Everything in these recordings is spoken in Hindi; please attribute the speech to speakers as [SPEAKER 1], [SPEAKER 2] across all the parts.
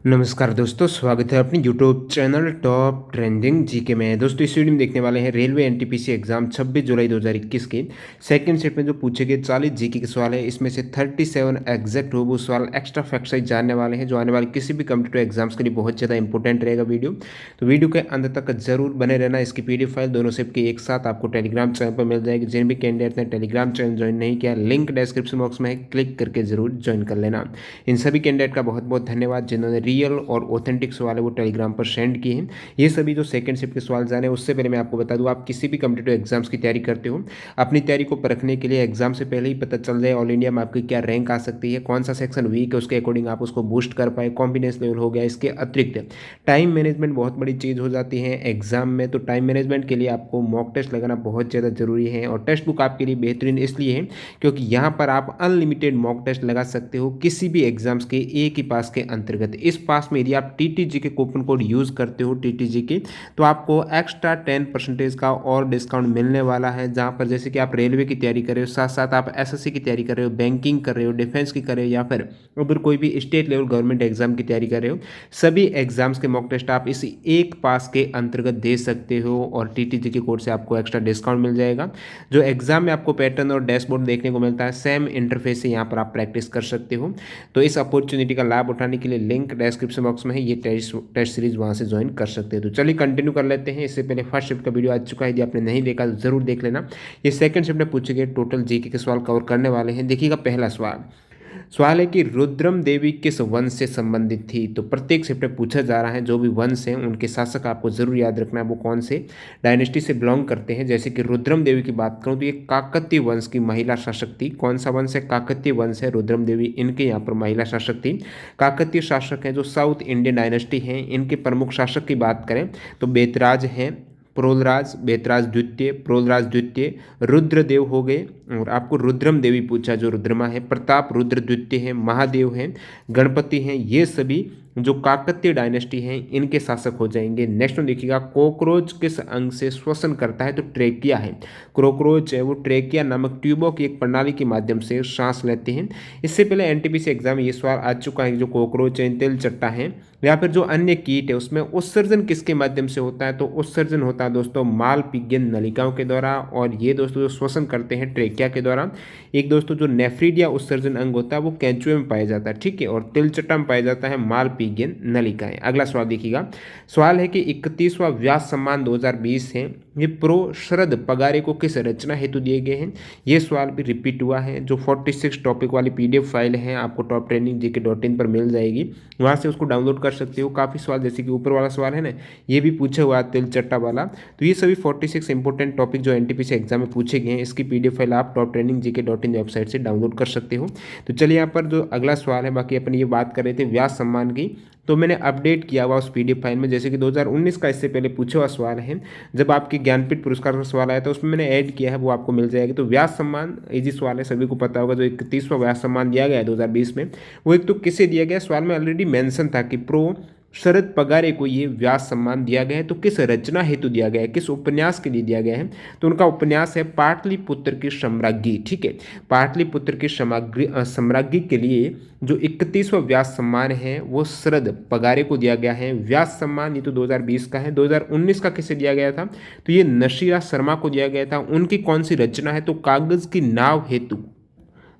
[SPEAKER 1] नमस्कार दोस्तों, स्वागत है अपने YouTube channel top trending GK में। दोस्तों इस वीडियो में देखने वाले हैं रेलवे एनटीपीसी एग्जाम 26 जुलाई 2021 के सेकंड शिफ्ट में जो पूछे गए 40 जीके के सवाल है, इसमें से 37 एग्जैक्ट वो सवाल एक्स्ट्रा फैक्ट साइज जानने वाले हैं, जो आने वाले किसी भी कम्पिटेटिव एग्जाम्स के लिए बहुत ज़्यादा इंपॉर्टेंट रहेगा वीडियो। तो वीडियो के अंत तक जरूर बने रहना। इसकी PDF फाइल दोनों शिफ्ट की एक साथ आपको टेलीग्राम चैनल पर मिल जाएगी। जिन भी कैंडिडेट ने टेलीग्राम चैनल ज्वाइन नहीं किया, लिंक डिस्क्रिप्शन बॉक्स में है, क्लिक करके जरूर ज्वाइन कर लेना। इन सभी कैंडिडेट का बहुत बहुत धन्यवाद जिन्होंने रियल और ऑथेंटिक सवाल है वो टेलीग्राम पर सेंड किए हैं। ये सभी जो सेकंड शिफ्ट के सवाल जाने, उससे पहले मैं आपको बता दूं, आप किसी भी कम्पिटेटिव एग्जाम्स की तैयारी करते हो, अपनी तैयारी को परखने के लिए एग्जाम से पहले ही पता चल जाए ऑल इंडिया में आपकी क्या रैंक आ सकती है, कौन सा सेक्शन वीक है, उसके अकॉर्डिंग आप उसको बूस्ट कर पाए, कॉन्फिडेंस लेवल हो गया। इसके अतिरिक्त टाइम मैनेजमेंट बहुत बड़ी चीज़ हो जाती है एग्जाम में। तो टाइम मैनेजमेंट के लिए आपको मॉक टेस्ट लगाना बहुत ज़्यादा जरूरी है, और टेक्स्ट बुक आपके लिए बेहतरीन इसलिए है क्योंकि यहाँ पर आप अनलिमिटेड मॉक टेस्ट लगा सकते हो किसी भी एग्जाम्स के एक ही पास के अंतर्गत। इस पास में यदि आप TTG के कूपन कोड यूज़ करते हो TTG के, तो आपको एक्स्ट्रा 10% का और डिस्काउंट मिलने वाला है। जहाँ पर जैसे कि आप रेलवे की तैयारी कर रहे हो, साथ साथ आप SSC की तैयारी कर रहे हो, बैंकिंग कर रहे हो, डिफेंस की कर रहे हो, या फिर अगर कोई भी स्टेट लेवल गवर्नमेंट एग्जाम की तैयारी कर रहे हो, सभी एग्जाम्स के मॉक टेस्ट आप इस एक पास के अंतर्गत दे सकते हो, और TTG के कोड से आपको एक्स्ट्रा डिस्काउंट मिल जाएगा। जो एग्जाम में आपको पैटर्न और डैशबोर्ड देखने को मिलता है, सेम इंटरफेस से यहाँ पर आप प्रैक्टिस कर सकते हो। तो इस अपॉर्चुनिटी का लाभ उठाने के लिए लिंक डिस्क्रिप्शन बॉक्स में है, ये टेस्ट सीरीज वहाँ से ज्वाइन कर सकते हैं। तो चलिए कंटिन्यू कर लेते हैं। इससे पहले फर्स्ट शिफ्ट का वीडियो आ चुका है, यदि आपने नहीं देखा तो जरूर देख लेना। ये सेकंड शिफ्ट में पूछे गए टोटल जीके के सवाल कवर करने वाले हैं। देखिएगा पहला सवाल है कि रुद्रम देवी किस वंश से संबंधित थी। तो प्रत्येक शिफ्ट में पूछा जा रहा है, जो भी वंश हैं उनके शासक आपको जरूर याद रखना है वो कौन से डायनेस्टी से बिलोंग करते हैं। जैसे कि रुद्रम देवी की बात करूं तो ये काकतीय वंश की महिला शासक थी। कौन सा वंश है? काकतीय वंश है। रुद्रम देवी इनके यहाँ पर महिला शासक थी। काकतीय शासक हैं जो साउथ इंडियन डायनेस्टी हैं। इनके प्रमुख शासक की बात करें तो बेतराज हैं, प्रोलराज, बेतराज द्वितीय, प्रोलराज द्वितीय, रुद्रदेव हो गए, और आपको रुद्रम देवी पूछा जो रुद्रमा है, प्रताप रुद्र द्वितीय है, महादेव हैं, गणपति हैं। ये सभी जो काकतीय डायनेस्टी हैं इनके शासक हो जाएंगे। नेक्स्ट में देखिएगा, कॉकरोच किस अंग से श्वसन करता है? तो ट्रेकिया है। कॉकरोच है वो ट्रेकिया नामक ट्यूबों की एक प्रणाली के माध्यम से सांस लेते हैं। इससे पहले एनटीपीसी एग्जाम में ये सवाल आ चुका है, जो कॉकरोच है, तिलचट्टा है, या फिर जो अन्य कीट है, उसमें उत्सर्जन किसके माध्यम से होता है? तो उत्सर्जन होता है दोस्तों मालपिगियन नलिकाओं के द्वारा, और ये दोस्तों जो श्वसन करते हैं ट्रेकिया के द्वारा। एक दोस्तों जो नेफ्रीडिया उत्सर्जन अंग होता है वो कैंचुए में पाया जाता है, ठीक है, और तिलचट्टा में पाया जाता है मालपिगियन नलिकाएं। अगला सवाल देखिएगा, सवाल है कि 31वां व्यास सम्मान 2020 है, ये प्रो शरद पगारे को किस रचना हेतु दिए गए हैं? ये सवाल भी रिपीट हुआ है। जो 46 टॉपिक वाली PDF फाइल है आपको टॉप ट्रेनिंग GK.in पर मिल जाएगी, वहाँ से उसको डाउनलोड कर सकते हो। काफ़ी सवाल जैसे कि ऊपर वाला सवाल है ना, ये भी पूछा हुआ तिलचट्टा वाला। तो ये सभी 46 इंपॉर्टेंट टॉपिक जो एनटीपीसी एग्जाम में पूछे गए हैं, इसकी PDF फाइल आप टॉप ट्रेनिंग GK.in वेबसाइट से डाउनलोड कर सकते हो। तो चलिए यहाँ पर जो अगला सवाल है, बाकी अपन ये बात कर रहे थे व्यास सम्मान की, तो मैंने अपडेट किया हुआ उस PDF फाइल में। जैसे कि 2019 का इससे पहले पूछा हुआ सवाल है, जब आपके ज्ञानपीठ पुरस्कार का सवाल आया था, उसमें मैंने ऐड किया है, वो आपको मिल जाएगी। तो व्यास सम्मान इजी सवाल है, सभी को पता होगा। जो 31वां व्यास सम्मान दिया गया है 2020 में, वो एक तो किसे दिया गया? सवाल में ऑलरेडी मेंशन था कि प्रो शरद पगारे को ये व्यास सम्मान दिया गया है। तो किस रचना हेतु दिया गया है, किस उपन्यास के लिए दिया गया है? तो उनका उपन्यास है पाटलिपुत्र की सम्राज्ञी, ठीक है। पाटलिपुत्र की सम्राज्ञी के लिए जो 31वां व्यास सम्मान है वो शरद पगारे को दिया गया है। व्यास सम्मान ये तो 2020 का है। 2019 का किसे दिया गया था? तो ये नशीरा शर्मा को दिया गया था। उनकी कौन सी रचना है? तो कागज की नाव हेतु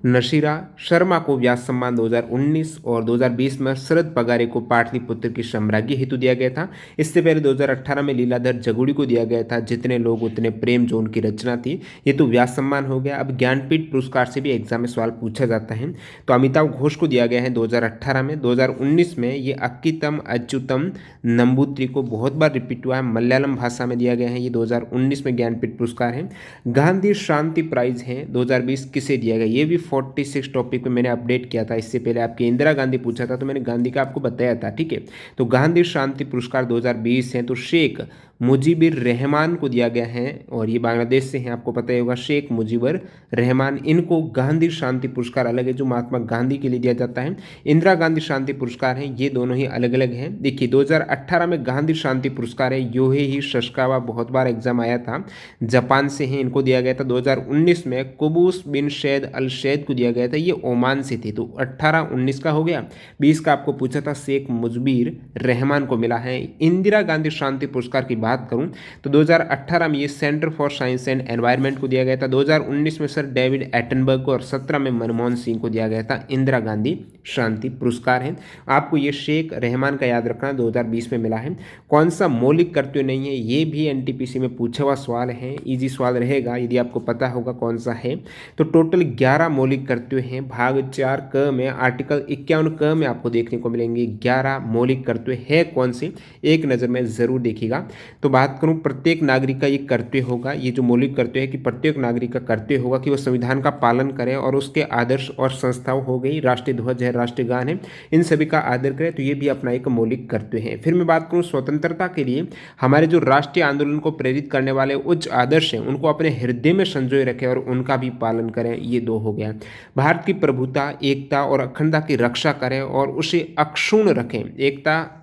[SPEAKER 1] नशीरा शर्मा को व्यास सम्मान 2019, और 2020 में शरद पगारे को पाटलिपुत्र की सम्राज्ञी हेतु दिया गया था। इससे पहले 2018 में लीलाधर जगुड़ी को दिया गया था, जितने लोग उतने प्रेम, जो उनकी रचना थी। ये तो व्यास सम्मान हो गया। अब ज्ञानपीठ पुरस्कार से भी एग्जाम में सवाल पूछा जाता है, तो अमिताभ घोष को दिया गया है 2018 में। 2019 में ये अक्कीतम अच्युतम नंबूत्री को बहुत बार रिपीट हुआ है, मलयालम भाषा में दिया गया है। ये 2019 में ज्ञानपीठ पुरस्कार है। गांधी शांति प्राइज है 2020 किसे दिया गया? ये भी 46 टॉपिक पे मैंने अपडेट किया था। इससे पहले आपकी इंदिरा गांधी पूछा था, तो मैंने गांधी का आपको बताया था, ठीक है। तो गांधी शांति पुरस्कार 2020 है, तो शेख मुजीबिर रहमान को दिया गया है, और ये बांग्लादेश से हैं, आपको पता ही होगा, शेख मुजीबर रहमान। इनको गांधी शांति पुरस्कार अलग है, जो महात्मा गांधी के लिए दिया जाता है। इंदिरा गांधी शांति पुरस्कार है, ये दोनों ही अलग अलग हैं। देखिए 2018 में गांधी शांति पुरस्कार है योहेई सशकावा, बहुत बार एग्जाम आया था, जापान से हैं, इनको दिया गया था। 2019 में कुबूस बिन सैद अल सैद सैद को दिया गया था, ये ओमान से थे। तो 18-19 का हो गया। 20 का आपको पूछा था शेख मुजबिर रहमान को मिला है। इंदिरा गांधी शांति पुरस्कार की बात करूं तो 2018 में ये centre for science and environment को दिया गया था। 2019 में सर डेविड एटनबर्ग को और 17 में मनमोहन सिंह को दिया गया था इंदिरा गांधी शांति पुरस्कार है। आपको ये शेख रहमान का याद रखना 2020 में मिला है। कौन सा मौलिक कर्तव्य नहीं है, ये भी एनटीपीसी में पूछा हुआ सवाल है, इजी सवाल रहेगा यदि आपको पता होगा कौन सा है। तो टोटल 11 मौलिक कर्तव्य हैं। भाग 4 क में आर्टिकल 51 क में आपको देखने को मिलेंगे 11 मौलिक कर्तव्य है कौन से, एक नज़र में ज़रूर देखिएगा। तो बात करूं प्रत्येक नागरिक का ये कर्तव्य होगा, ये जो मौलिक कर्तव्य है कि प्रत्येक नागरिक का कर्तव्य होगा कि वह संविधान का पालन करे और उसके आदर्श और संस्थाओं हो गई, राष्ट्रीय ध्वज है, राष्ट्रीय गान है, इन सभी का आदर करे। तो ये भी अपना एक मौलिक कर्तव्य है। फिर मैं बात करूं स्वतंत्रता के लिए हमारे जो राष्ट्रीय आंदोलन को प्रेरित करने वाले उच्च आदर्श हैं उनको अपने हृदय में संजोए रखें और उनका भी पालन करें, ये 2 हो गया। भारत की प्रभुता, एकता और अखंडता की रक्षा करें और उसे अक्षुण्ण रखें, एकता,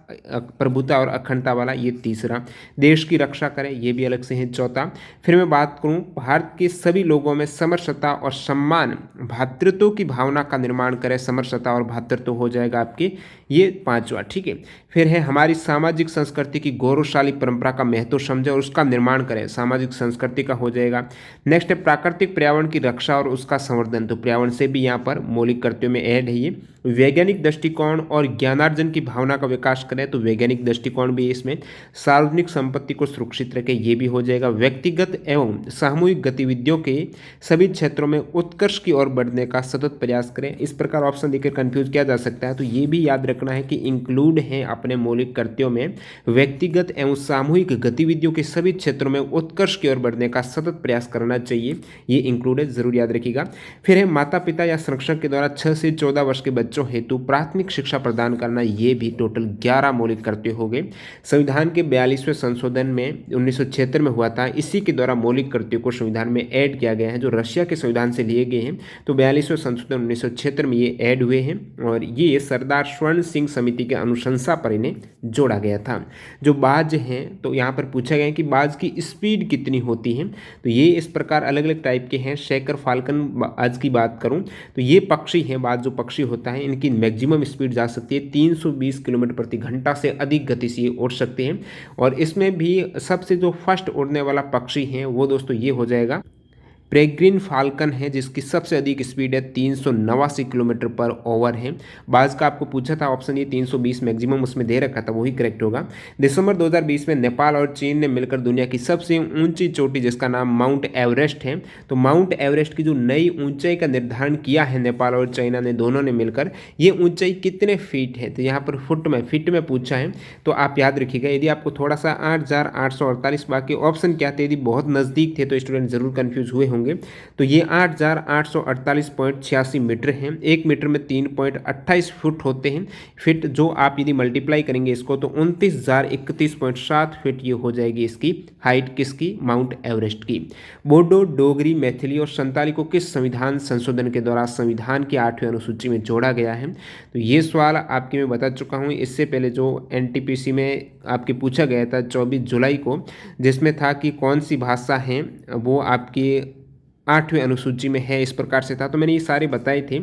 [SPEAKER 1] प्रभुता और अखंडता वाला, ये 3रा। देश की रक्षा करें, ये भी अलग से है 4था। फिर मैं बात करूं भारत के सभी लोगों में समरसता और सम्मान, भ्रातृत्व की भावना का निर्माण करें, समरसता और भ्रातृत्व हो जाएगा आपके, ये 5वां। ठीक है। फिर है हमारी सामाजिक संस्कृति की गौरवशाली परंपरा का महत्व समझे और उसका निर्माण करें, सामाजिक संस्कृति का हो जाएगा। नेक्स्ट है प्राकृतिक पर्यावरण की रक्षा और उसका संवर्धन, तो पर्यावरण से भी यहाँ पर मौलिक कर्तव्यों में ऐड है ये। वैज्ञानिक दृष्टिकोण और ज्ञानार्जन की भावना का विकास करें, तो वैज्ञानिक दृष्टिकोण भी इसमें। सार्वजनिक संपत्ति को सुरक्षित रखें, ये भी हो जाएगा। व्यक्तिगत एवं सामूहिक गतिविधियों के सभी क्षेत्रों में उत्कर्ष की ओर बढ़ने का सतत प्रयास करें। इस प्रकार ऑप्शन देकर कंफ्यूज किया जा सकता है, तो ये भी याद रखना है कि इंक्लूड है अपने मौलिक कर्तव्यों में व्यक्तिगत एवं सामूहिक गतिविधियों के सभी क्षेत्रों में उत्कर्ष की ओर बढ़ने का सतत प्रयास करना चाहिए, ये इंक्लूड है, जरूर याद रखिएगा। फिर है माता पिता या संरक्षक के द्वारा 6 से 14 वर्ष के बच्चों हेतु प्राथमिक शिक्षा प्रदान करना, ये भी टोटल 11 मौलिक कर्तव्य हो गए। संविधान के 42वें संशोधन में 1976 में हुआ था, इसी के द्वारा मौलिक कर्तव्यों को संविधान में ऐड किया गया है, जो रशिया के संविधान से लिए गए हैं। तो 42वें संशोधन 1976 में ये ऐड हुए हैं और ये सरदार स्वर्ण सिंह समिति के अनुशंसा पर इन्हें जोड़ा गया था। जो बाज हैं तो यहाँ पर पूछा गया है कि बाज की स्पीड कितनी होती है, तो ये इस प्रकार अलग अलग टाइप के हैं। शेकर फाल्कन बाज की बात करूँ तो ये पक्षी हैं, बाज जो पक्षी होता है इनकी मैक्सिमम स्पीड जा सकती है 320 किलोमीटर प्रति घंटा से अधिक गति से उड़ सकते हैं। और इसमें भी सबसे जो फर्स्ट उड़ने वाला पक्षी है वो दोस्तों ये हो जाएगा पेरेग्रिन फाल्कन है, जिसकी सबसे अधिक स्पीड है 389 किलोमीटर पर ओवर है। बाज का आपको पूछा था ऑप्शन ये 320 मैक्सिमम उसमें दे रखा था, वही करेक्ट होगा। दिसंबर 2020 में नेपाल और चीन ने मिलकर दुनिया की सबसे ऊंची चोटी जिसका नाम माउंट एवरेस्ट है, तो माउंट एवरेस्ट की जो नई ऊंचाई का निर्धारण किया है नेपाल और चाइना ने, दोनों ने मिलकर, ये ऊंचाई कितने फीट है, तो यहाँ पर फिट में पूछा है। तो आप याद रखिएगा, यदि आपको थोड़ा सा 8,848 बाकी ऑप्शन क्या थे, यदि बहुत नज़दीक थे तो स्टूडेंट जरूर कन्फ्यूज हुए होंगे। तो ये 8,848.86 मीटर हैं। 1 मीटर में 3.28 फुट होते हैं फिट, जो आप यदि मल्टीप्लाई करेंगे इसको तो 29,031.7 फीट ये हो जाएगी इसकी हाइट, किसकी, माउंट एवरेस्ट की। बोडो, डोगरी, मैथिली और संताली को किस संविधान संशोधन के द्वारा संविधान की 8वीं अनुसूची में जोड़ा गया है, तो ये सवाल आपके मैं बता चुका हूँ। इससे पहले जो एनटीपीसी में आपके पूछा गया था 24 जुलाई को, जिसमें था कि कौन सी भाषा है वो आपकी 8वीं अनुसूची में है, इस प्रकार से था। तो मैंने ये सारे बताए थे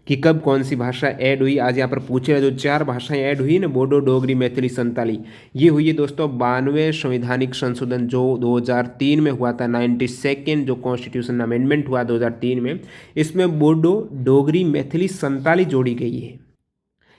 [SPEAKER 1] कि कब कौन सी भाषा ऐड हुई। आज यहाँ पर पूछे रहे जो 4 भाषाएं ऐड हुई ना, बोडो, डोगरी, मैथिली, संताली, ये हुई है दोस्तों 92वें संवैधानिक संशोधन जो 2003 में हुआ था। 92nd जो कॉन्स्टिट्यूशन अमेंडमेंट हुआ 2003 में, इसमें बोडो, डोगरी, मैथिली, संताली जोड़ी गई है।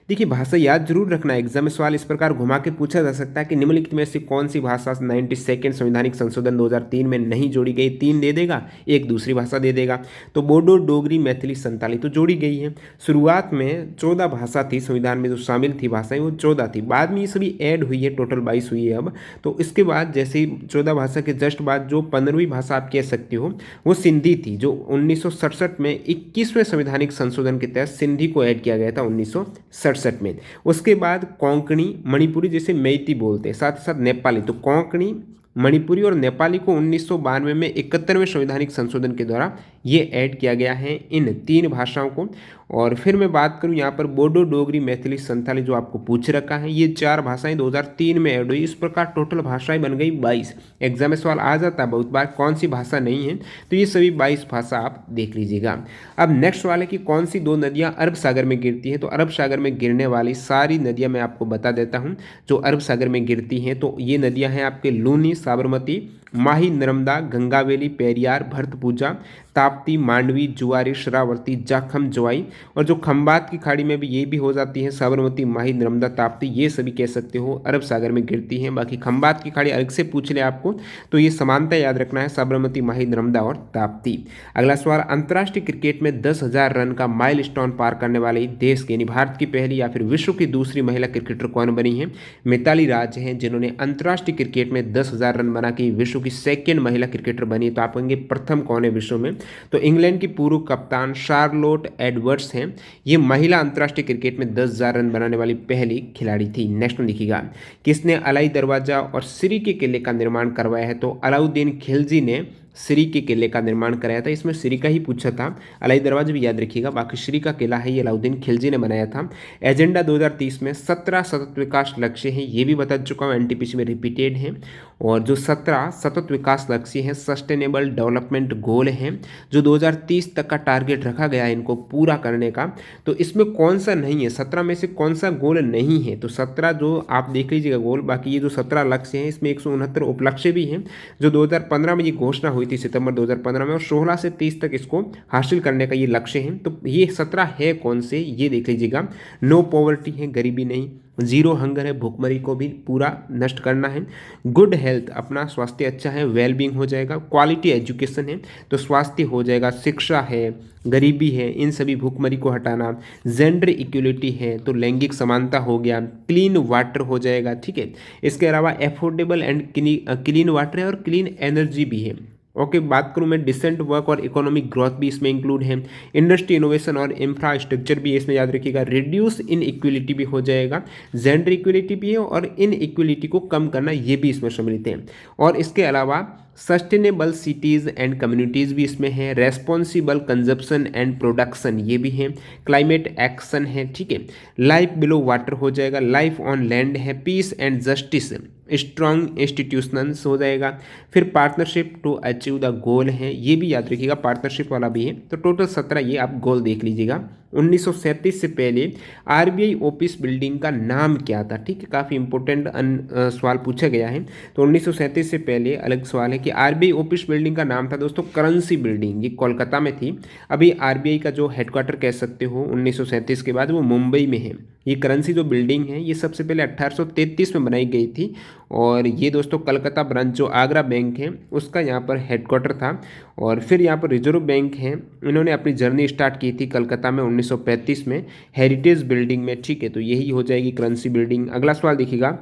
[SPEAKER 1] देखिए भाषा याद जरूर रखना, एग्जाम में सवाल इस प्रकार घुमा के पूछा जा सकता है कि निम्नलिखित में से कौन सी भाषा 92nd संवैधानिक संशोधन 2003 में नहीं जोड़ी गई। 3 दे देगा, एक दूसरी भाषा दे देगा। तो बोडो, डोगरी, मैथिली, संताली तो जोड़ी गई है। शुरुआत में 14 भाषा थी संविधान में जो शामिल थी भाषाएं, वो 14 थी। बाद में ये सभी ऐड हुई है, टोटल 22 हुई है अब। तो इसके बाद जैसे ही 14 भाषा के जस्ट बाद जो 15वीं भाषा आप कह सकते हो वो सिंधी थी, जो 1967 में 21वें संवैधानिक संशोधन के तहत सिंधी को ऐड किया गया था 1967 में। उसके बाद कोंकणी, मणिपुरी जैसे मैती बोलते हैं, साथ ही साथ नेपाली। तो कोंकणी, मणिपुरी और नेपाली को 1992 में 71वें संवैधानिक संशोधन के द्वारा ये ऐड किया गया है इन 3 भाषाओं को। और फिर मैं बात करूं यहाँ पर बोडो, डोगरी, मैथिली, संथाली जो आपको पूछ रखा है, ये 4 भाषाएं 2003 में ऐड हुई। इस प्रकार टोटल भाषाएं बन गई 22। एग्जाम में सवाल आ जाता है बहुत बार कौन सी भाषा नहीं है, तो ये सभी 22 भाषा आप देख लीजिएगा। अब नेक्स्ट सवाल है कि कौन सी 2 नदियाँ अरब सागर में गिरती है। तो अरब सागर में गिरने वाली सारी नदियाँ मैं आपको बता देता हूँ जो अरब सागर में गिरती हैं। तो ये नदियाँ हैं आपके लूनी, साबरमती, माही, नर्मदा, गंगावेली, पेरियार, भरतपूजा, ताप्ती, मांडवी, जुआरी, शरावती, जाखम, जोआई। और जो खंबात की खाड़ी में भी ये भी हो जाती है, साबरमती, माही, नर्मदा, ताप्ती, ये सभी कह सकते हो अरब सागर में गिरती हैं। बाकी खंबात की खाड़ी अलग से पूछ ले आपको, तो ये समानता याद रखना है, साबरमती, माही, नर्मदा और ताप्ती। अगला सवाल, अंतर्राष्ट्रीय क्रिकेट में 10,000 रन का माइलस्टोन पार करने वाले देश के, यानी भारत की पहली या फिर विश्व की दूसरी महिला क्रिकेटर कौन बनी है। मिताली राज हैं जिन्होंने अंतर्राष्ट्रीय क्रिकेट में 10,000 रन बना के विश्व की सेकेंड महिला क्रिकेटर बनी। तो आप कहेंगे प्रथम कौन है विश्व में, तो इंग्लैंड की पूर्व कप्तान शार्लोट एडवर्ड्स हैं। ये महिला अंतर्राष्ट्रीय क्रिकेट में 10,000 रन बनाने वाली पहली खिलाड़ी थी। नेक्स्ट में देखिएगा, किसने अलाई दरवाजा और सिरी के किले का निर्माण करवाया है। तो अलाउद्दीन खिलजी ने सिरी के किले का निर्माण कराया था। इसमें सिरी का ही पूछा था, अलाई दरवाजा भी याद रखिएगा, बाकी सिरी का किला है ये अलाउद्दीन खिलजी ने बनाया था। एजेंडा 2030 में 17 सतत विकास लक्ष्य हैं, ये भी बता चुका हूँ, एनटीपीसी में रिपीटेड है। और जो 17 सतत विकास लक्ष्य हैं, सस्टेनेबल डेवलपमेंट गोल हैं, जो 2030 तक का टारगेट रखा गया है इनको पूरा करने का। तो इसमें कौन सा नहीं है, 17 में से कौन सा गोल नहीं है। तो 17 जो आप देख लीजिएगा गोल, बाकी ये जो 17 लक्ष्य हैं इसमें 169 उपलक्ष्य भी हैं, जो 2015 में ये घोषणा हुई थी सितंबर 2015 में, और 16 से 30 तक इसको हासिल करने का ये लक्ष्य है। तो ये 17 है कौन से, ये देख लीजिएगा। नो पॉवर्टी है, गरीबी नहीं। जीरो हंगर है, भूखमरी को भी पूरा नष्ट करना है। गुड हेल्थ, अपना स्वास्थ्य अच्छा है, वेलबींग हो जाएगा। क्वालिटी एजुकेशन है, तो स्वास्थ्य हो जाएगा। शिक्षा है, गरीबी है, इन सभी भूखमरी को हटाना। जेंडर इक्वलिटी है, तो लैंगिक समानता हो गया। क्लीन वाटर हो जाएगा, ठीक है। इसके अलावा एफोर्डेबल एंड क्लीन वाटर है और क्लीन एनर्जी भी है। ओके, बात करूं मैं डिसेंट वर्क और इकोनॉमिक ग्रोथ भी इसमें इंक्लूड है। इंडस्ट्री, इनोवेशन और इंफ्रास्ट्रक्चर भी इसमें याद रखिएगा। रिड्यूस इन इक्वलिटी भी हो जाएगा, जेंडर इक्वलिटी भी है, और इन इक्वलिटी को कम करना ये भी इसमें सम्मिलित है। और इसके अलावा सस्टेनेबल सिटीज़ एंड कम्युनिटीज़ भी इसमें है। रेस्पॉन्सिबल कंजप्शन एंड प्रोडक्शन ये भी है। क्लाइमेट एक्शन है, ठीक है। लाइफ बिलो वाटर हो जाएगा। लाइफ ऑन लैंड है। Peace and justice, strong institutions हो जाएगा। फिर partnership to achieve the goal है, ये भी याद रखिएगा, पार्टनरशिप वाला भी है। तो टोटल 17 ये आप गोल देख लीजिएगा। 1937 से पहले आरबीआई ऑफिस बिल्डिंग का नाम क्या था, ठीक है, काफ़ी इंपॉर्टेंट सवाल पूछा गया है। तो 1937 से पहले अलग सवाल है कि आरबीआई ऑफिस बिल्डिंग का नाम था दोस्तों करेंसी बिल्डिंग, ये कोलकाता में थी। अभी आरबीआई का जो हेडक्वार्टर कह सकते हो 1937 के बाद वो मुंबई में है। ये करेंसी जो बिल्डिंग है ये सबसे पहले 1833 में बनाई गई थी, और ये दोस्तों कलकत्ता ब्रांच जो आगरा बैंक है उसका यहाँ पर हेडक्वार्टर था। और फिर यहाँ पर रिजर्व बैंक है, इन्होंने अपनी जर्नी स्टार्ट की थी कलकत्ता में 1935 में हेरिटेज बिल्डिंग में, ठीक है। तो यही हो जाएगी करेंसी बिल्डिंग। अगला सवाल देखिएगा,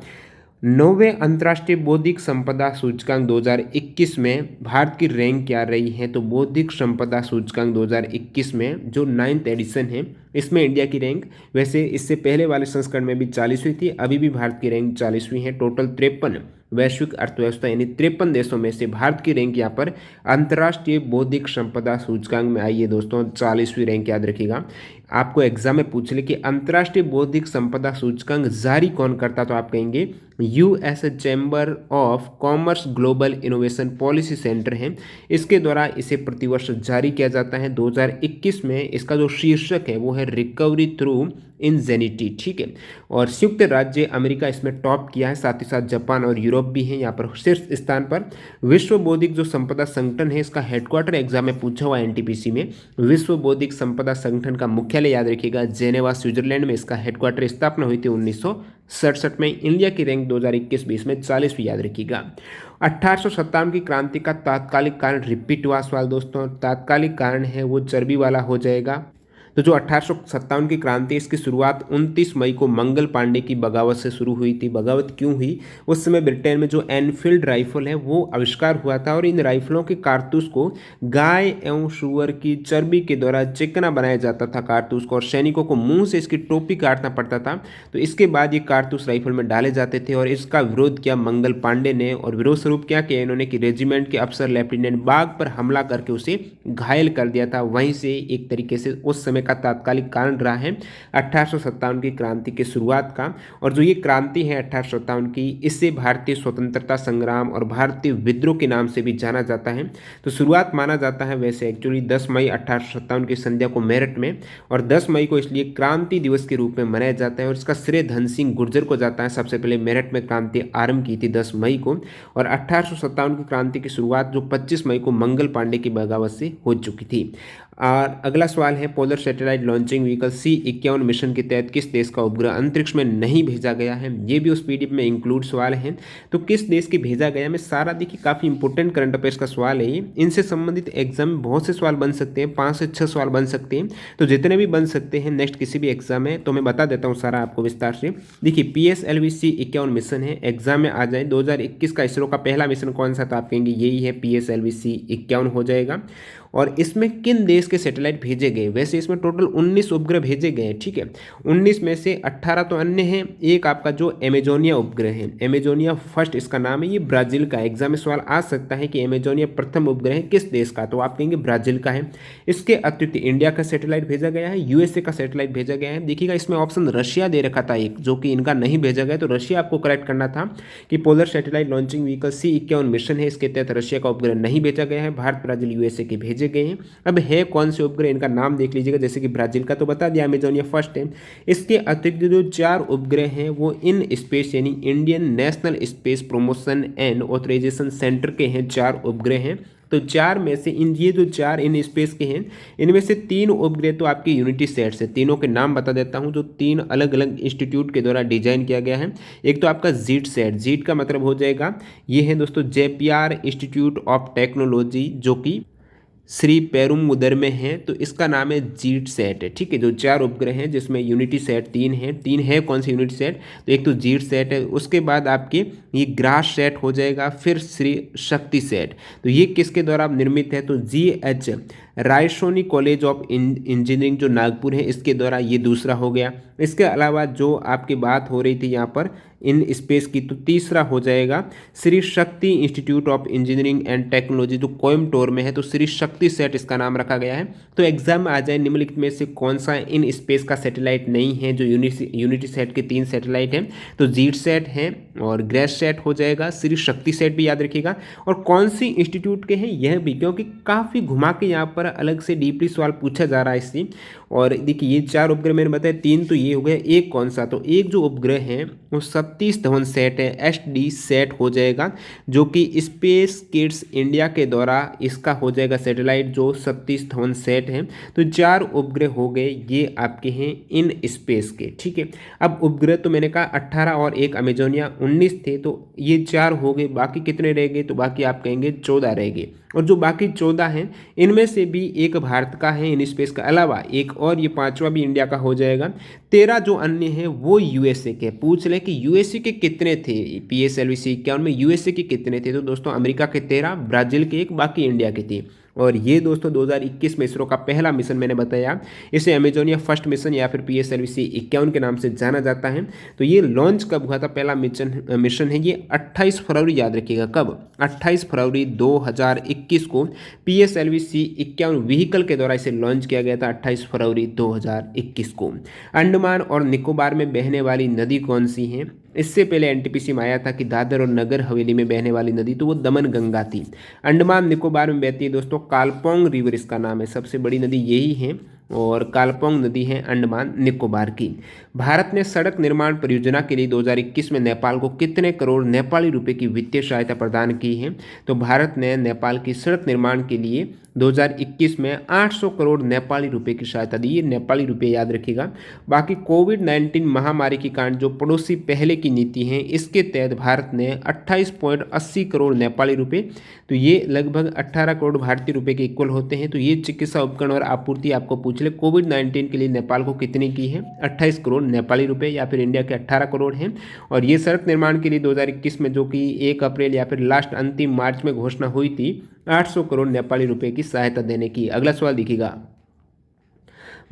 [SPEAKER 1] 9वें अंतर्राष्ट्रीय बौद्धिक संपदा सूचकांक 2021 में भारत की रैंक क्या रही है। तो बौद्धिक संपदा सूचकांक 2021 में जो 9th एडिशन है इसमें इंडिया की रैंक, वैसे इससे पहले वाले संस्करण में भी 40वीं थी, अभी भी भारत की रैंक 40वीं है। टोटल 53 वैश्विक अर्थव्यवस्था यानी 53 देशों में से भारत की रैंक यहाँ पर अंतर्राष्ट्रीय बौद्धिक संपदा सूचकांक में आई है दोस्तों, 40वीं रैंक याद रखिएगा। आपको एग्जाम में पूछ ले कि अंतर्राष्ट्रीय बौद्धिक संपदा सूचकांक जारी कौन करता, तो आप कहेंगे US chamber of commerce global innovation policy centre है, इसके द्वारा इसे प्रतिवर्ष जारी किया जाता है। 2021 में इसका जो शीर्षक है वो है रिकवरी थ्रू इंजेनिटी, ठीक है। और संयुक्त राज्य अमेरिका इसमें टॉप किया है, साथ ही साथ जापान और यूरोप भी हैं यहाँ पर शीर्ष स्थान पर। विश्व बौद्धिक जो संपदा संगठन है इसका हेडक्वार्टर एग्जाम में पूछा हुआ है एनटीपीसी में। विश्व बौद्धिक संपदा संगठन का मुख्यालय याद रखिएगा जेनेवा स्विट्जरलैंड में, इसका हेडक्वार्टर स्थापना हुई थी 1967 में। इंडिया की रैंक 2021-20 में 40वीं याद रखिएगा। 1857 की क्रांति का तात्कालिक कारण रिपीट हुआ सवाल दोस्तों, तात्कालिक कारण है वो चर्बी वाला हो जाएगा। तो जो 1857 की क्रांति, इसकी शुरुआत 29 मई को मंगल पांडे की बगावत से शुरू हुई थी। बगावत क्यों हुई? उस समय ब्रिटेन में जो एनफील्ड राइफल है वो आविष्कार हुआ था और इन राइफलों के कारतूस को गाय एवं सुअर की चर्बी के द्वारा चिकना बनाया जाता था कारतूस को, और सैनिकों को मुंह से इसकी टोपी काटना पड़ता था। तो इसके बाद ये कारतूस राइफल में डाले जाते थे और इसका विरोध किया मंगल पांडे ने, और विरोध स्वरूप क्या किया इन्होंने कि रेजिमेंट के अफसर लेफ्टिनेंट बाग पर हमला करके उसे घायल कर दिया था। वहीं से एक तरीके से उस समय का तात्कालिक कारण रहा है 1857 की क्रांति की शुरुआत का। और जो ये क्रांति है 1857 की, इससे भारतीय स्वतंत्रता संग्राम और भारतीय विद्रोह के नाम से भी जाना जाता है। तो शुरुआत माना जाता है वैसे एक्चुअली 10 मई 1857 की संध्या को मेरठ में, और 10 मई को इसलिए क्रांति दिवस के रूप में मनाया जाता है और इसका श्रेय धन सिंह गुर्जर को जाता है। सबसे पहले मेरठ में क्रांति आरंभ की थी 10 मई को, और 1857 की क्रांति की शुरुआत जो 25 मई को मंगल पांडे की बगावत से हो चुकी थी। और अगला सवाल है, polar satellite launching vehicle C-51 mission के तहत किस देश का उपग्रह अंतरिक्ष में नहीं भेजा गया है? ये भी उस पीडीएफ में इंक्लूड सवाल है। तो किस देश के भेजा गया? मैं सारा देखिए काफ़ी इंपॉर्टेंट करंट अफेयर्स का सवाल है ये, इनसे संबंधित एग्जाम में बहुत से सवाल बन सकते हैं, 5 से 6 सवाल बन सकते हैं। तो जितने भी बन सकते हैं नेक्स्ट किसी भी एग्जाम में, तो मैं बता देता हूँ सारा आपको विस्तार से। देखिए PSLV C-51 मिशन है, एग्जाम में आ जाए। 2021 का इसरो का पहला मिशन कौन सा था? आप कहेंगे यही है, PSLV C-51 हो जाएगा। और इसमें किन देश के सैटेलाइट भेजे गए? वैसे इसमें टोटल 19 उपग्रह भेजे गए हैं, ठीक है। 19 में से 18 तो अन्य हैं, एक आपका जो एमेजोनिया उपग्रह है, एमेजोनिया फर्स्ट इसका नाम है, ये ब्राजील का। एग्जाम में सवाल आ सकता है कि एमेजोनिया प्रथम उपग्रह है किस देश का? तो आप कहेंगे ब्राजील का है। इसके अतिरिक्त इंडिया का सैटेलाइट भेजा गया है, USA का सैटेलाइट भेजा गया है। देखिएगा इसमें ऑप्शन रशिया दे रखा था एक, जो कि इनका नहीं भेजा गया, तो रशिया आपको करेक्ट करना था कि polar satellite launching vehicle C-51 mission है, इसके तहत रशिया का उपग्रह नहीं भेजा गया है। भारत, ब्राजील, USA के भेजे गए हैं। अब है कौन से उपग्रह, इनका नाम देख लीजिएगा। जैसे कि ब्राजील का तो बता दिया, अमेजोनिया फर्स्ट है। इसके अतिरिक्त जो 4 उपग्रह हैं वो इन स्पेस यानी Indian National Space Promotion and Authorisation Centre के हैं, 4 उपग्रह हैं। तो 4 में से ये जो 4 इन स्पेस के हैं, इनमें से 3 उपग्रह तो आपके यूनिटी सेट से, तीनों के नाम बता देता हूं, जो 3 अलग अलग इंस्टीट्यूट के द्वारा डिजाइन किया गया है। एक तो आपका जीट सेट, जीट का मतलब हो जाएगा, ये है दोस्तों JPR इंस्टीट्यूट ऑफ टेक्नोलॉजी, जो कि श्री पेरुमुदर में है। तो इसका नाम है जीट सेट है, ठीक है। जो 4 उपग्रह हैं जिसमें यूनिटी सेट 3 है, 3 है कौन सी यूनिटी सेट? तो एक तो जीट सेट है, उसके बाद आपके ये ग्रास सेट हो जाएगा, फिर श्री शक्ति सेट। तो ये किसके द्वारा निर्मित है? तो GH Raisoni college of engineering जो नागपुर है, इसके द्वारा ये दूसरा हो गया। इसके अलावा जो आपकी बात हो रही थी यहाँ पर इन स्पेस की, तो तीसरा हो जाएगा Shri Shakti institute of engineering and technology जो कोयम्बटोर में है, तो श्री शक्ति सेट इसका नाम रखा गया है। तो एग्जाम में आ जाए निम्नलिखित में से कौन सा इन स्पेस का सैटेलाइट नहीं है? जो यूनिटी सेट के 3 सैटेलाइट हैं, तो जीट सेट है और ग्रेस सेट हो जाएगा, श्री शक्ति सेट भी याद रखिएगा। और कौन सी इंस्टीट्यूट के हैं यह भी, क्योंकि काफ़ी घुमा के यहाँ पर अलग से डीपली सवाल पूछा जा रहा है इससे। और देखिए ये 4 उपग्रह मैंने बताया, 3 तो ये हो गया, एक कौन सा? तो एक जो उपग्रह है वो सतीश धवन सेट है, SD सेट हो जाएगा, जो कि स्पेस किड्स इंडिया के द्वारा इसका हो जाएगा सैटेलाइट, जो सतीश धवन सेट है। तो 4 उपग्रह हो गए, ये आपके हैं इन स्पेस के, ठीक है। अब उपग्रह तो मैंने कहा 18 और एक अमेजोनिया 19 थे, तो ये 4 हो गए, बाकी कितने रह गए? तो बाकी आप कहेंगे 14 रह गए। और जो बाकी 14 हैं इनमें से भी एक भारत का है इन स्पेस का अलावा एक, और ये 5वां भी इंडिया का हो जाएगा। 13 जो अन्य हैं वो USA के। पूछ ले कि USA के कितने थे? PSLV C-51 में USA के कितने थे? तो दोस्तों अमेरिका के 13, ब्राजील के 1, बाकी इंडिया के थे। और ये दोस्तों 2021 में इसरो का पहला मिशन मैंने बताया, इसे अमेजोनिया फर्स्ट मिशन या फिर PSLV C-51 के नाम से जाना जाता है। तो ये लॉन्च कब हुआ था? पहला मिशन है ये 28 फरवरी, याद रखिएगा कब? 28 फरवरी 2021 को PSLV C-51 व्हीकल के द्वारा इसे लॉन्च किया गया था, 28 फरवरी 2021 को। अंडमान और निकोबार में बहने वाली नदी कौन सी है? इससे पहले NTPC में आया था कि दादर और नगर हवेली में बहने वाली नदी, तो वो दमन गंगा थी। अंडमान निकोबार में बहती है दोस्तों कालपोंग रिवर, इसका नाम है, सबसे बड़ी नदी यही है, और कालपोंग नदी है अंडमान निकोबार की। भारत ने सड़क निर्माण परियोजना के लिए 2021 में नेपाल को कितने करोड़ नेपाली रुपए की वित्तीय सहायता प्रदान की है? तो भारत ने नेपाल की सड़क निर्माण के लिए 2021 में 800 करोड़ नेपाली रुपए की सहायता दी। ये नेपाली रुपए याद रखिएगा। बाकी कोविड-19 महामारी के कारण जो पड़ोसी पहले की नीति है, इसके तहत भारत ने 28.80 करोड़ नेपाली रुपए, तो ये लगभग 18 करोड़ भारतीय रुपए के इक्वल होते हैं। तो ये चिकित्सा उपकरण और आपूर्ति आपको पूछ ले, कोविड-19 के लिए नेपाल को कितनी की है? 28 करोड़ नेपाली रुपए, या फिर इंडिया के 18 करोड़ हैं। और ये सड़क निर्माण के लिए 2021 में, जो कि 1 अप्रैल या फिर लास्ट अंतिम मार्च में घोषणा हुई थी, 800 करोड़ नेपाली रुपए की सहायता देने की। अगला सवाल देखिएगा।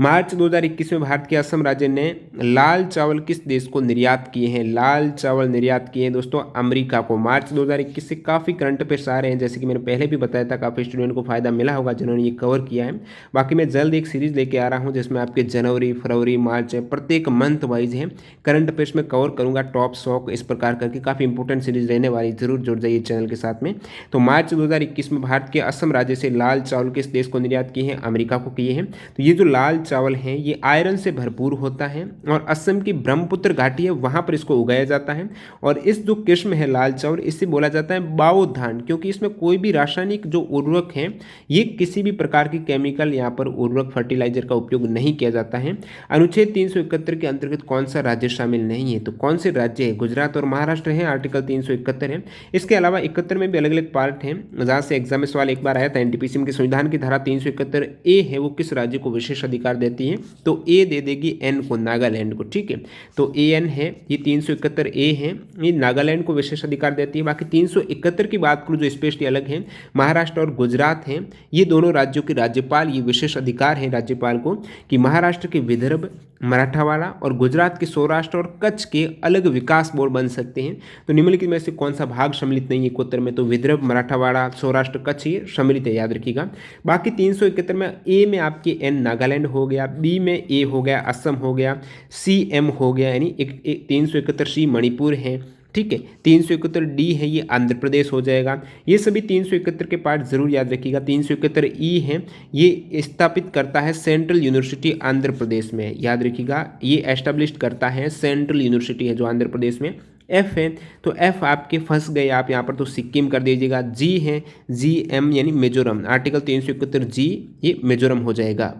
[SPEAKER 1] मार्च 2021 में भारत के असम राज्य ने लाल चावल किस देश को निर्यात किए हैं? लाल चावल निर्यात किए हैं दोस्तों अमेरिका को। मार्च 2021 से काफ़ी करंट अफेयर्स आ रहे हैं, जैसे कि मैंने पहले भी बताया था, काफ़ी स्टूडेंट को फायदा मिला होगा जिन्होंने ये कवर किया है। बाकी मैं जल्द एक सीरीज़ लेके आ रहा हूँ जिसमें आपके जनवरी, फरवरी, मार्च प्रत्येक मंथ वाइज है करंट अफेयर्स में कवर करूँगा, टॉप शॉक इस प्रकार करके काफ़ी इंपॉर्टेंट सीरीज रहने वाली, जरूर जुड़ जाइए चैनल के साथ में। तो मार्च 2021 में भारत के असम राज्य से लाल चावल किस देश को निर्यात किए हैं? अमेरिका को किए हैं। तो ये जो लाल चावल है ये आयरन से भरपूर होता है और असम की ब्रह्मपुत्र घाटी है वहाँ पर इसको उगाया जाता है। और इस जो किस्म है लाल चावल, इससे बोला जाता है बाओ धान, क्योंकि इसमें कोई भी रासायनिक जो उर्वरक है, ये किसी भी प्रकार की केमिकल यहाँ पर उर्वरक फर्टिलाइजर का उपयोग नहीं किया जाता है। अनुच्छेद 371 के अंतर्गत कौन सा राज्य शामिल नहीं है? तो कौन से राज्य है? गुजरात और महाराष्ट्र है, आर्टिकल 371 है। इसके अलावा 71 में भी अलग अलग पार्ट हैं, जहाँ से एग्जाम में सवाल एक बार आया था। एनटीपीसी के संविधान की धारा 371 ए है, वो किस राज्य को विशेष अधिकार देती है? तो ए दे देगी एन को, नागालैंड को। ठीक है, तो ए एन है, ये 371 ए है, ये नागालैंड को विशेष अधिकार देती है। बाकी 371 की बात करूँ जो स्पेशली अलग है, महाराष्ट्र और गुजरात हैं, ये दोनों राज्यों के राज्यपाल, ये विशेष अधिकार है राज्यपाल को कि महाराष्ट्र के विदर्भ, मराठावाड़ा और गुजरात के सौराष्ट्र और कच्छ के अलग विकास बोर्ड बन सकते हैं। तो निम्नलिखित में से कौन सा भाग सम्मिलित नहीं है उत्तर में? तो विदर्भ, मराठावाड़ा, सौराष्ट्र, कच्छ ये सम्मिलित है, याद रखिएगा। बाकी 371 में ए में आपके एन नागालैंड हो गया, बी में ए हो गया असम हो गया, सी एम हो गया, यानी 371 सी मणिपुर है। ठीक है, 371 डी है, ये आंध्र प्रदेश हो जाएगा। ये सभी 371 के पार्ट जरूर याद रखिएगा। 371 ई है, ये स्थापित करता है सेंट्रल यूनिवर्सिटी आंध्र प्रदेश में, याद रखिएगा। ये एस्टेब्लिश करता है सेंट्रल यूनिवर्सिटी है जो आंध्र प्रदेश में। एफ है, तो एफ आपके फंस गए आप यहाँ पर, तो सिक्किम कर दीजिएगा। जी है, जी एम यानी मिजोरम, आर्टिकल 371 जी, ये मिजोरम हो जाएगा।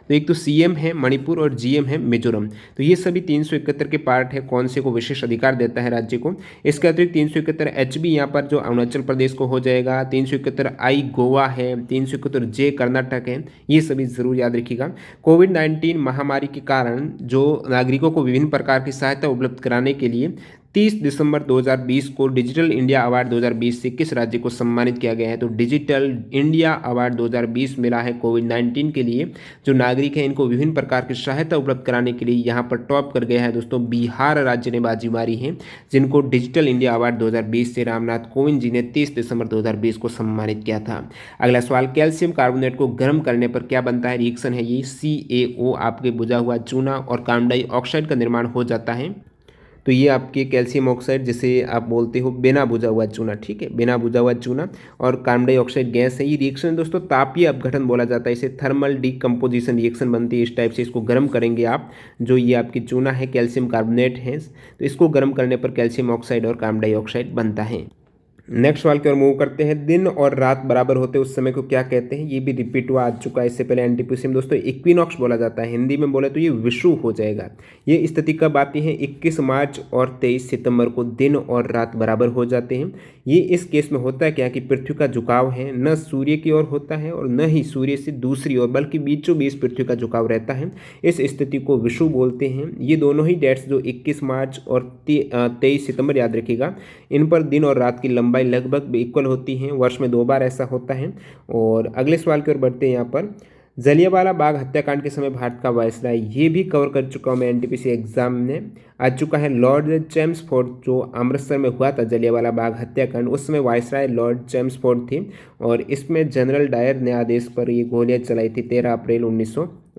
[SPEAKER 1] तो एक तो सीएम है मणिपुर और जीएम है मिजोरम। तो ये सभी 371 के पार्ट है, कौन से को विशेष अधिकार देता है राज्य को। इसके अतिरिक्त 371 एच भी यहाँ पर जो अरुणाचल प्रदेश को हो जाएगा। 371 आई गोवा है, 371 जे कर्नाटक है, ये सभी जरूर याद रखिएगा। कोविड-19 महामारी के कारण जो नागरिकों को विभिन्न प्रकार की सहायता उपलब्ध कराने के लिए 30 दिसंबर 2020 को डिजिटल इंडिया अवार्ड 2020 से किस राज्य को सम्मानित किया गया है? तो डिजिटल इंडिया अवार्ड 2020 मिला है कोविड-19 के लिए। जो नागरिक हैं इनको विभिन्न प्रकार की सहायता उपलब्ध कराने के लिए यहाँ पर टॉप कर गया है दोस्तों बिहार राज्य ने बाजी मारी है, जिनको डिजिटल इंडिया अवार्ड 2020 से रामनाथ कोविंद जी ने 30 दिसंबर 2020 को सम्मानित किया था। अगला सवाल, कैल्शियम कार्बोनेट को गर्म करने पर क्या बनता है? रिएक्शन है ये CaO, आपके बुझा हुआ चूना और कार्बन डाइऑक्साइड का निर्माण हो जाता है। तो ये आपके कैल्शियम ऑक्साइड, जिसे आप बोलते हो बिना बुझा हुआ चूना, ठीक है, बिना बुझा हुआ चूना और कार्बन डाइऑक्साइड गैस है। ये रिएक्शन दोस्तों तापीय अपघटन बोला जाता है, इसे थर्मल डिकम्पोजिशन रिएक्शन बनती है। इस टाइप से इसको गर्म करेंगे आप, जो ये आपकी चूना है कैल्शियम कार्बोनेट है, तो इसको गर्म करने पर कैल्शियम ऑक्साइड और कार्बन डाइऑक्साइड बनता है। नेक्स्ट सवाल की ओर मूव करते हैं। दिन और रात बराबर होते हैं उस समय को क्या कहते हैं? ये भी रिपीट हुआ आ चुका है इससे पहले एनटीपीसी में दोस्तों। इक्विनॉक्स बोला जाता है, हिंदी में बोले तो ये विषुव हो जाएगा। ये स्थिति कब आती है? 21 मार्च और 23 सितंबर को दिन और रात बराबर हो जाते हैं। ये इस केस में होता है क्या कि पृथ्वी का झुकाव है न सूर्य की ओर होता है और न ही सूर्य से दूसरी ओर, बल्कि बीचों बीच पृथ्वी का झुकाव रहता है। इस स्थिति को विषुव बोलते हैं। ये दोनों ही डेट्स जो 21 मार्च और 23 सितंबर याद रखिएगा, इन पर दिन और रात की लंबाई लगभग इक्वल होती हैं। वर्ष में 2 बार ऐसा होता है। और अगले सवाल की ओर बढ़ते हैं। यहाँ पर जलियांवाला बाग हत्याकांड के समय भारत का वायसराय, ये भी कवर कर चुका हूँ मैं, एनटीपीसी एग्जाम में आ चुका है। लॉर्ड चैम्सफोर्ड, जो अमृतसर में हुआ था जलियांवाला बाग हत्याकांड, उस समय वायसराय लॉर्ड चैम्सफोर्ड थे और इसमें जनरल डायर ने आदेश पर ये गोलियां चलाई थी 13 अप्रैल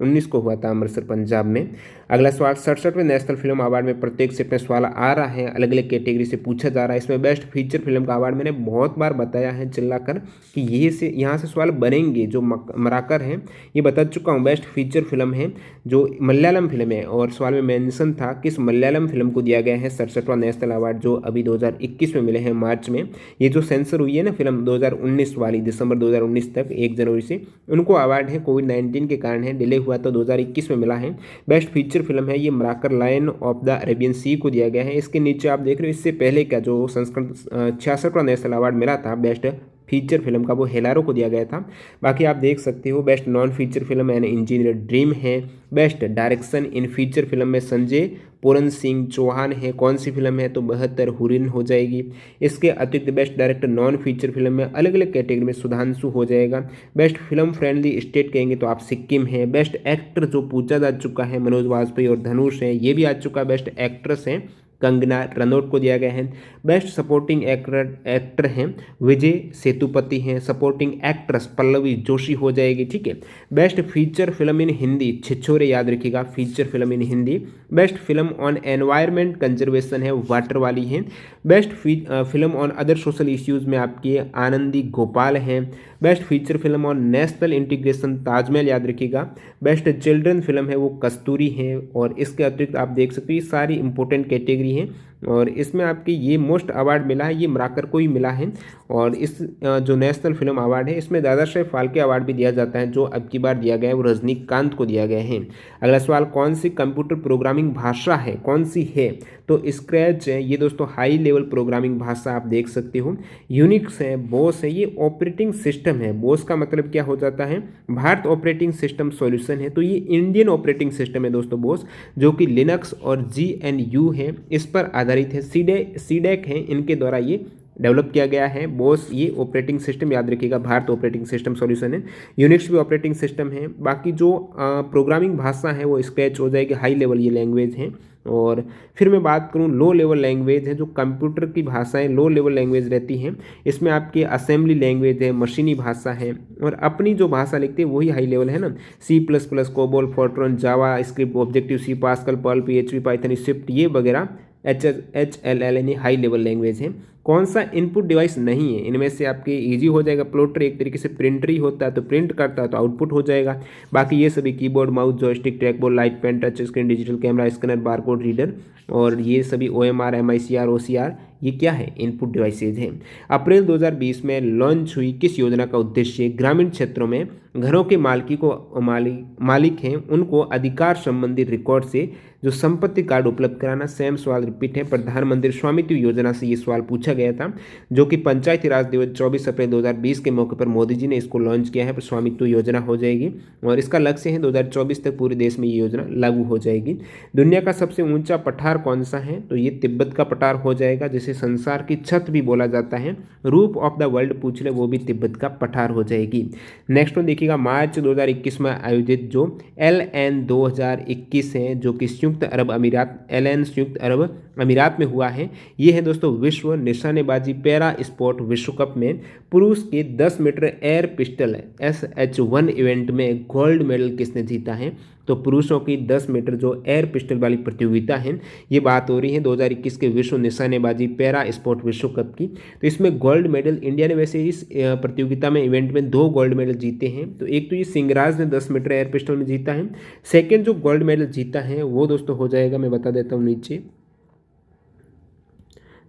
[SPEAKER 1] 2019 को हुआ था अमृतसर पंजाब में। अगला सवाल 67वें नेशनल फिल्म अवार्ड में प्रत्येक सेट में सवाल आ रहा है, अलग अलग कैटेगरी से पूछा जा रहा है। इसमें बेस्ट फीचर फिल्म का अवार्ड मैंने बहुत बार बताया है चिल्लाकर कि ये से यहाँ से सवाल बनेंगे, जो मराकर हैं ये बता चुका हूँ। बेस्ट फीचर फिल्म है जो मलयालम फिल्म है, और सवाल में मेंशन था किस मलयालम फिल्म को दिया गया है 67वां नेशनल अवार्ड, जो अभी 2021 में मिले हैं मार्च में। ये जो सेंसर हुई है ना फिल्म 2019 वाली, दिसंबर 2019 तक 1 जनवरी से, उनको अवार्ड है, कोविड-19 के कारण है, डिले हुआ तो 2021 में मिला है। बेस्ट फीचर फिल्म है ये मराकर, लायन ऑफ द अरेबियन सी को दिया गया है। इसके नीचे आप देख रहे हो इससे पहले का जो संस्करण 66वां नेशनल अवार्ड मिला था बेस्ट फीचर फिल्म का, वो हेलारो को दिया गया था। बाकी आप देख सकते हो best non feature film an engineer dream है। Best direction in feature film में संजय पूरन सिंह चौहान है। कौन सी फिल्म है तो 72 हुरिन हो जाएगी। इसके अतिरिक्त best director non feature film में अलग अलग कैटेगरी में सुधांशु हो जाएगा। बेस्ट फिल्म फ्रेंडली स्टेट कहेंगे तो आप सिक्किम है। बेस्ट एक्टर जो पूछा जा चुका है मनोज वाजपेयी और धनुष है, ये भी आ चुका। बेस्ट एक्ट्रेस है कंगना रनौत को दिया गया है। बेस्ट सपोर्टिंग एक्टर हैं विजय सेतुपति हैं। सपोर्टिंग एक्ट्रेस पल्लवी जोशी हो जाएगी, ठीक है। Best feature film in Hindi Chhichhore, याद रखिएगा feature film in Hindi. Best film on environment conservation है, वाटर वाली है। Best film on other social issues में आपकी आनंदी गोपाल हैं। Best feature film on national integration Taj Mahal, याद रखिएगा। बेस्ट चिल्ड्रन फिल्म है वो कस्तूरी है। और इसके अतिरिक्त आप देख सकते हो ये सारी इंपॉर्टेंट कैटेगरी हैं, और इसमें आपकी ये मोस्ट अवार्ड मिला है, ये मराकर को ही मिला है। और इस जो नेशनल फिल्म अवार्ड है इसमें दादा साहेब फाल्के अवार्ड भी दिया जाता है, जो अब की बार दिया गया है वो रजनीकांत को दिया गया है। अगला सवाल कौन सी कंप्यूटर प्रोग्रामिंग भाषा है, कौन सी है तो स्क्रैच है ये दोस्तों, हाई लेवल प्रोग्रामिंग भाषा आप देख सकते हो। यूनिक्स है, बोस है, ये ऑपरेटिंग सिस्टम है। बोस का मतलब क्या हो जाता है, भारत ऑपरेटिंग सिस्टम सॉल्यूशन है, तो ये इंडियन ऑपरेटिंग सिस्टम है दोस्तों बोस, जो कि लिनक्स और GNU है इस पर आधारित है। सीडेक है, इनके द्वारा ये डेवलप किया गया है। बोस ये ऑपरेटिंग सिस्टम, याद रखिएगा भारत ऑपरेटिंग सिस्टम सॉल्यूशन है। यूनिक्स भी ऑपरेटिंग सिस्टम है। बाकी जो प्रोग्रामिंग भाषा है वो स्क्रैच हो जाएगी, हाई लेवल ये लैंग्वेज है। और फिर मैं बात करूं लो लेवल लैंग्वेज है, जो कंप्यूटर की भाषाएं लो लेवल लैंग्वेज रहती हैं। इसमें आपकी असेंबली लैंग्वेज है, मशीनी भाषा है, और अपनी जो भाषा लिखते हैं वही हाई लेवल है ना। C++, COBOL, Fortran, JavaScript, Objective C, Pascal, Perl, PHP, Python, Swift, ये वगैरह HLL यानी हाई लेवल लैंग्वेज है। कौन सा इनपुट डिवाइस नहीं है इनमें से, आपके इजी हो जाएगा। प्लॉटर एक तरीके से प्रिंटर ही होता है, तो प्रिंट करता है तो आउटपुट हो जाएगा। बाकी ये सभी keyboard, mouse, joystick, trackball, light pen, touch screen, digital camera, scanner, barcode reader, और ये सभी OMR, MICR, OCR, ये क्या है इनपुट डिवाइसेज हैं। अप्रैल 2020 में लॉन्च हुई किस योजना का उद्देश्य ग्रामीण क्षेत्रों में घरों के मालिक हैं उनको अधिकार संबंधी रिकॉर्ड से जो संपत्ति कार्ड उपलब्ध कराना। सेम सवाल रिपीट है, प्रधानमंत्री स्वामित्व योजना से ये सवाल पूछा गया था, जो कि पंचायती राज दिवस 24 अप्रैल 2020 के मौके पर मोदी जी ने इसको लॉन्च किया है। स्वामित्व योजना हो जाएगी, और इसका लक्ष्य है 2024 तक पूरे देश में ये योजना लागू हो जाएगी। दुनिया का सबसे ऊंचा पठार कौन सा है तो ये तिब्बत का पठार हो जाएगा, जिसे संसार की छत भी बोला जाता है। रूप ऑफ द वर्ल्ड पूछ ले, वो भी तिब्बत का पठार हो जाएगी। नेक्स्ट वन देखिएगा, मार्च 2021 में आयोजित जो LN 2021 है, जो कि संयुक्त अरब अमीरात में हुआ है। ये है दोस्तों विश्व निशानेबाजी पैरा स्पोर्ट विश्व कप में पुरुष के 10 metre air pistol SH1 event में गोल्ड मेडल किसने जीता है तो पुरुषों की 10 मीटर जो एयर पिस्टल वाली प्रतियोगिता है, ये बात हो रही है 2021 के विश्व निशानेबाजी पैरा स्पोर्ट विश्व कप की। तो इसमें गोल्ड मेडल इंडिया ने वैसे इस प्रतियोगिता में इवेंट में 2 गोल्ड मेडल जीते हैं। तो एक तो ये सिंगराज ने 10 मीटर एयर पिस्टल में जीता है। सेकेंड जो गोल्ड मेडल जीता है वो दोस्तों हो जाएगा, मैं बता देता हूँ नीचे,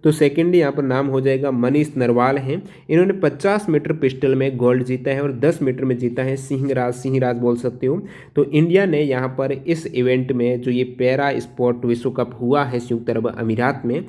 [SPEAKER 1] तो सेकेंडली यहाँ पर नाम हो जाएगा मनीष नरवाल हैं। इन्होंने 50 मीटर पिस्टल में गोल्ड जीता है और 10 मीटर में जीता है सिंहराज बोल सकते हो। तो इंडिया ने यहाँ पर इस इवेंट में जो ये पैरा स्पोर्ट विश्व कप हुआ है संयुक्त अरब अमीरात में,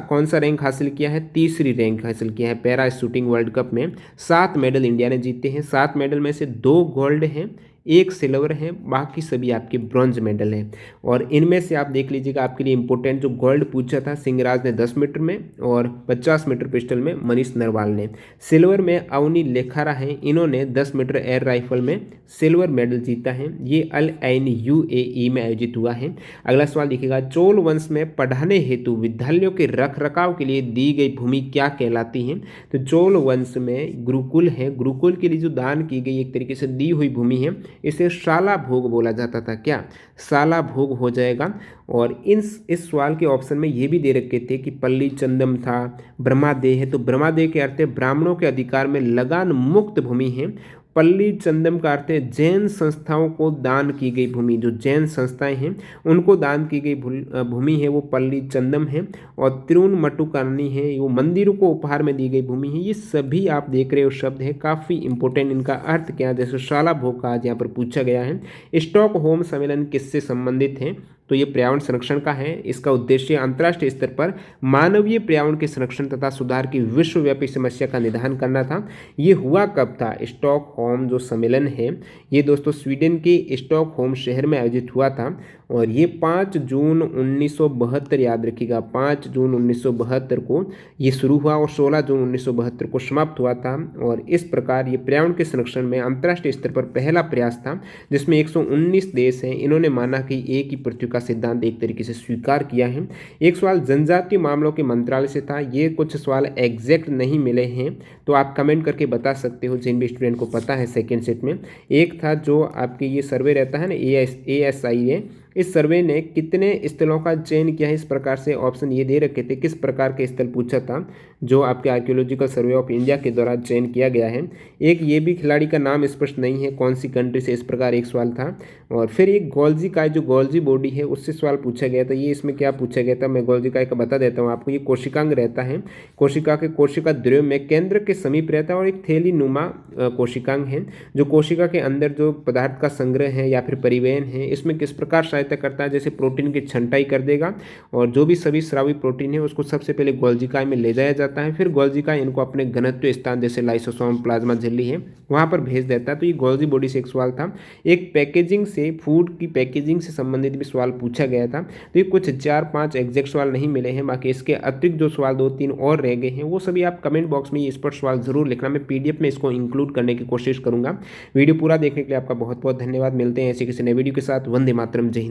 [SPEAKER 1] कौन सा रैंक हासिल किया है, तीसरी रैंक हासिल किया है। पैरा शूटिंग वर्ल्ड कप में 7 मेडल इंडिया ने जीते हैं। 7 मेडल में से 2 गोल्ड हैं, 1 सिल्वर है, बाकी सभी आपके ब्रॉन्ज मेडल हैं। और इनमें से आप देख लीजिएगा आपके लिए इंपॉर्टेंट जो गोल्ड पूछा था सिंगराज ने 10 मीटर में और 50 मीटर पिस्टल में मनीष नरवाल ने। सिल्वर में अवनी लेखारा हैं, इन्होंने 10 मीटर एयर राइफल में सिल्वर मेडल जीता है। ये अल ऐन UAE में आयोजित हुआ है। अगला सवाल देखिएगा, चोल वंश में पढ़ाने हेतु विद्यालयों के रख रखाव के लिए दी गई भूमि क्या कहलाती है तो चोल वंश में गुरुकुल है। गुरुकुल के लिए जो दान की गई एक तरीके से दी हुई भूमि है इसे शाला भोग बोला जाता था। क्या? शाला भोग हो जाएगा। और इस सवाल के ऑप्शन में ये भी दे रखे थे कि पल्ली चंदम था, ब्रह्मादेह है, तो ब्रह्मादेह के अर्थ है ब्राह्मणों के अधिकार में लगान मुक्त भूमि है। पल्ली चंदम का अर्थ है जैन संस्थाओं को दान की गई भूमि, जो जैन संस्थाएं हैं उनको दान की गई भूमि है वो पल्ली चंदम है। और तिरुनमटुकानी है, वो मंदिरों को उपहार में दी गई भूमि है। ये सभी आप देख रहे हो शब्द है काफ़ी इंपॉर्टेंट, इनका अर्थ क्या है, जैसे शाला भोग का आज यहाँ पर पूछा गया है। स्टॉकहोम सम्मेलन किससे संबंधित है? तो ये पर्यावरण संरक्षण का है। इसका उद्देश्य अंतर्राष्ट्रीय स्तर पर मानवीय पर्यावरण के संरक्षण तथा सुधार की विश्वव्यापी समस्या का निदान करना था। ये हुआ कब था? स्टॉकहोम जो सम्मेलन है ये दोस्तों स्वीडन के स्टॉकहोम शहर में आयोजित हुआ था। और ये 5 जून 1972, याद रखिएगा 5 जून 1972 को ये शुरू हुआ और 16 जून 1972 को समाप्त हुआ था। और इस प्रकार ये पर्यावरण के संरक्षण में अंतर्राष्ट्रीय स्तर पर पहला प्रयास था जिसमें 119 देश हैं, इन्होंने माना कि एक ही पृथ्वी का सिद्धांत एक तरीके से स्वीकार किया है। एक सवाल जनजातीय मामलों के मंत्रालय से था, ये कुछ सवाल एग्जैक्ट नहीं मिले हैं तो आप कमेंट करके बता सकते हो जिन भी स्टूडेंट को पता है सेकेंड सेट में। एक था जो आपके ये सर्वे रहता है ना ASIA, इस सर्वे ने कितने स्थलों का चयन किया है, इस प्रकार से ऑप्शन ये दे रखे थे किस प्रकार के स्थल पूछा था जो आपके आर्कियोलॉजिकल सर्वे ऑफ इंडिया के द्वारा चयन किया गया है। एक ये भी खिलाड़ी का नाम स्पष्ट नहीं है कौन सी कंट्री से, इस प्रकार एक सवाल था। और फिर एक गोल्जी काय जो गोल्जी बॉडी है उससे सवाल पूछा गया था। ये इसमें क्या पूछा गया था मैं गोल्जी काय का बता देता हूँ आपको। ये कोशिकांग रहता है, कोशिका द्रव्य में केंद्र के समीप रहता है और एक थैली नुमा कोशिकांग है जो कोशिका के अंदर जो पदार्थ का संग्रह है या फिर परिवहन है इसमें किस प्रकार सहायता करता है, जैसे प्रोटीन की छंटाई कर देगा और जो भी सभी स्रावी प्रोटीन है उसको सबसे पहले गोल्जिकाय में ले जाया जाता है, फिर गोल्जिकाय इनको अपने घनत्व स्थान जैसे लाइसोसोम प्लाज्मा झिल्ली है वहाँ पर भेज देता है। तो ये गोल्जी बॉडी से एक सवाल था। एक पैकेजिंग से, फूड की पैकेजिंग से संबंधित भी सवाल पूछा गया था। तो ये कुछ 4-5 एग्जैक्ट सवाल नहीं मिले हैं, बाकी इसके अतिरिक्त जो सवाल 2-3 और रह गए हैं वो सभी आप कमेंट बॉक्स में ये स्पष्ट सवाल जरूर लिखना, मैं PDF में इसको इंक्लूड करने की कोशिश करूंगा। वीडियो पूरा देखने के लिए आपका बहुत बहुत धन्यवाद। मिलते हैं ऐसे किसी नए वीडियो के साथ। वंदे मातरम, जय हिंद।